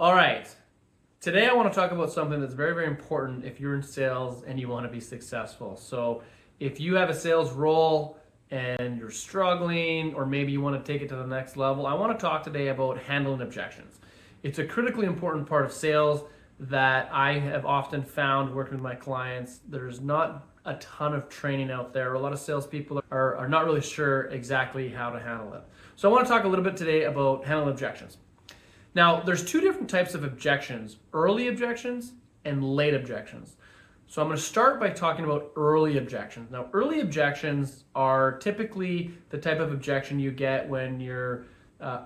All right. Today I want to talk about something that's very, very important if you're in sales and you want to be successful. So if you have a sales role and you're struggling, or maybe you want to take it to the next level, I want to talk today about handling objections. It's a critically important part of sales that I have often found working with my clients. There's not a ton of training out there. A lot of salespeople are not really sure exactly how to handle it. So I want to talk a little bit today about handling objections. Now, there's two different types of objections: early objections and late objections. So I'm going to start by talking about early objections. Now, early objections are typically the type of objection you get when you're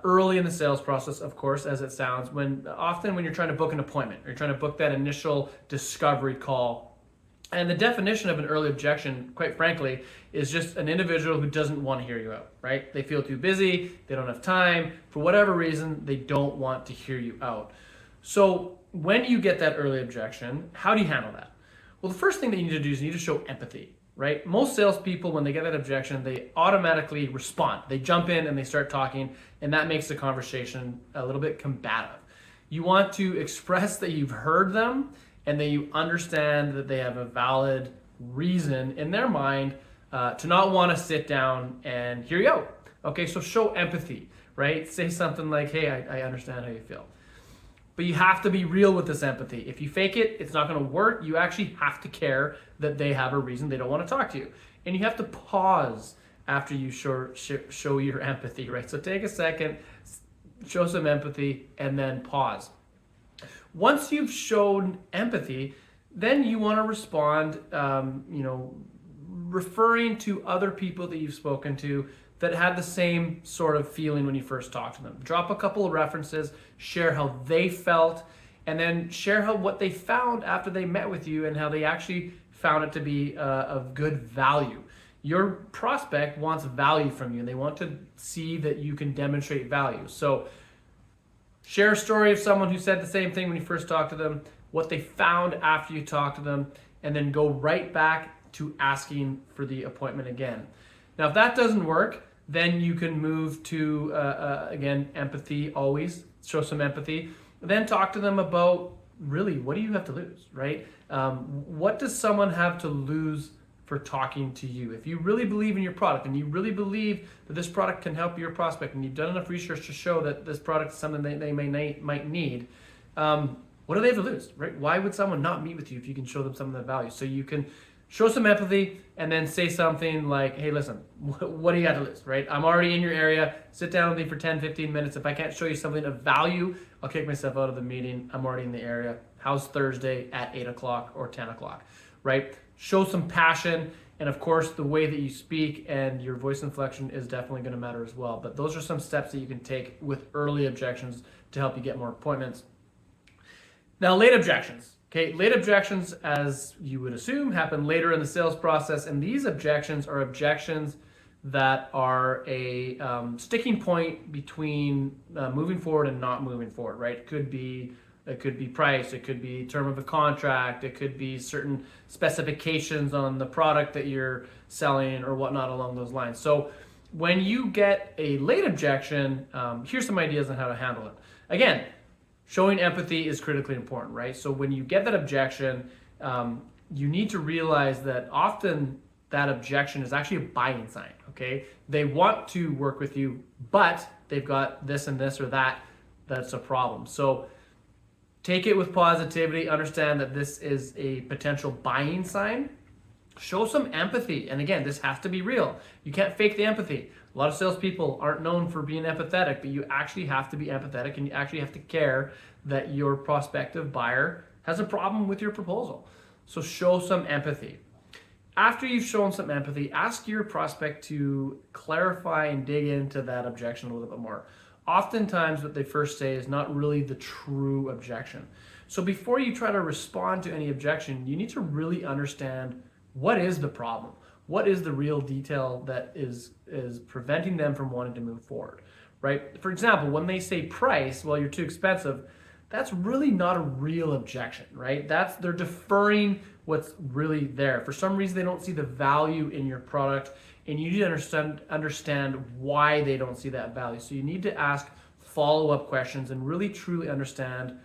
early in the sales process, of course, as it sounds, often when you're trying to book an appointment or you're trying to book that initial discovery call. And the definition of an early objection, quite frankly, is just an individual who doesn't want to hear you out, right? They feel too busy, they don't have time, for whatever reason, they don't want to hear you out. So when you get that early objection, how do you handle that? Well, the first thing that you need to do is you need to show empathy, right? Most salespeople, when they get that objection, they automatically respond. They jump in and they start talking, and that makes the conversation a little bit combative. You want to express that you've heard them and that you understand that they have a valid reason in their mind to not want to sit down and hear you out. Okay, so show empathy, right? Say something like, hey, I understand how you feel. But you have to be real with this empathy. If you fake it, it's not going to work. You actually have to care that they have a reason they don't want to talk to you. And you have to pause after you show your empathy, right? So take a second, show some empathy, and then pause. Once you've shown empathy, then you want to respond, referring to other people that you've spoken to that had the same sort of feeling when you first talked to them. Drop a couple of references, share how they felt, and then share what they found after they met with you and how they actually found it to be of good value. Your prospect wants value from you, and they want to see that you can demonstrate value. So share a story of someone who said the same thing when you first talked to them, what they found after you talked to them, and then go right back to asking for the appointment again. Now, if that doesn't work, then you can move to, again, empathy always. Show some empathy. Then talk to them about, really, what do you have to lose, right? What does someone have to lose for talking to you? If you really believe in your product and you really believe that this product can help your prospect and you've done enough research to show that this product is something they might need, what do they have to lose, right? Why would someone not meet with you if you can show them some of that value? So you can show some empathy and then say something like, hey, listen, what do you got to lose, right? I'm already in your area. Sit down with me for 10, 15 minutes. If I can't show you something of value, I'll kick myself out of the meeting. I'm already in the area. How's Thursday at 8 o'clock or 10 o'clock, right? Show some passion. And of course, the way that you speak and your voice inflection is definitely going to matter as well. But those are some steps that you can take with early objections to help you get more appointments. Now, late objections. Okay, late objections, as you would assume, happen later in the sales process, and these objections are objections that are a sticking point between moving forward and not moving forward, right? It could be price, it could be term of a contract, it could be certain specifications on the product that you're selling or whatnot along those lines. So when you get a late objection, here's some ideas on how to handle it. Again, showing empathy is critically important, right? So when you get that objection, you need to realize that often that objection is actually a buying sign, okay? They want to work with you, but they've got this and this or that that's a problem. So take it with positivity, understand that this is a potential buying sign. Show some empathy. And again, this has to be real. You can't fake the empathy. A lot of salespeople aren't known for being empathetic, but you actually have to be empathetic and you actually have to care that your prospective buyer has a problem with your proposal. So show some empathy. After you've shown some empathy, ask your prospect to clarify and dig into that objection a little bit more. Oftentimes what they first say is not really the true objection. So before you try to respond to any objection, you need to really understand what is the problem. What is the real detail that is preventing them from wanting to move forward, right? For example, when they say price, well, you're too expensive, that's really not a real objection, right? They're deferring what's really there. For some reason, they don't see the value in your product, and you need to understand why they don't see that value. So you need to ask follow-up questions and really truly understand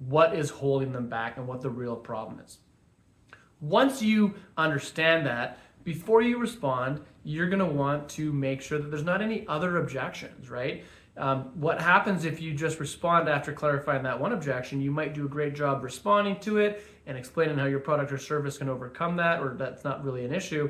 what is holding them back and what the real problem is. Once you understand that, before you respond, you're going to want to make sure that there's not any other objections, right? What happens if you just respond after clarifying that one objection? You might do a great job responding to it and explaining how your product or service can overcome that, or that's not really an issue.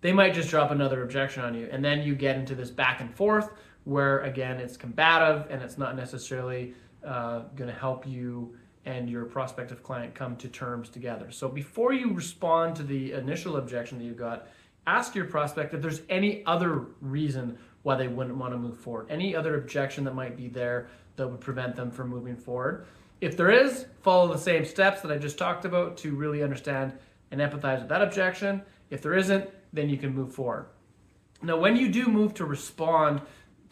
They might just drop another objection on you, and then you get into this back and forth where, again, it's combative and it's not necessarily going to help you and your prospective client come to terms together. So before you respond to the initial objection that you got, ask your prospect if there's any other reason why they wouldn't want to move forward, any other objection that might be there that would prevent them from moving forward. If there is, follow the same steps that I just talked about to really understand and empathize with that objection. If there isn't, then you can move forward. Now, when you do move to respond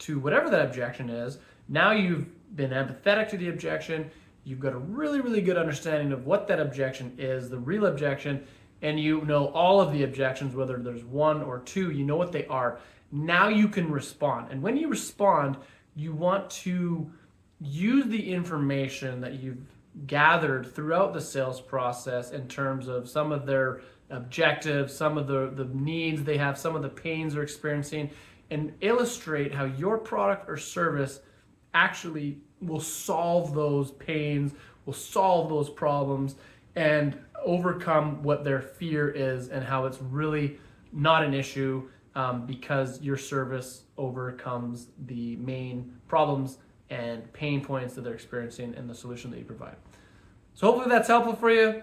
to whatever that objection is, now you've been empathetic to the objection, you've got a really, really good understanding of what that objection is, the real objection, and you know all of the objections, whether there's one or two, you know what they are. Now you can respond. And when you respond, you want to use the information that you've gathered throughout the sales process in terms of some of their objectives, some of the needs they have, some of the pains they're experiencing, and illustrate how your product or service actually will solve those pains, will solve those problems, and overcome what their fear is and how it's really not an issue because your service overcomes the main problems and pain points that they're experiencing and the solution that you provide. So hopefully that's helpful for you.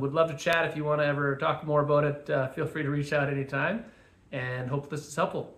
Would love to chat. If you want to ever talk more about it, feel free to reach out anytime, and hope this is helpful.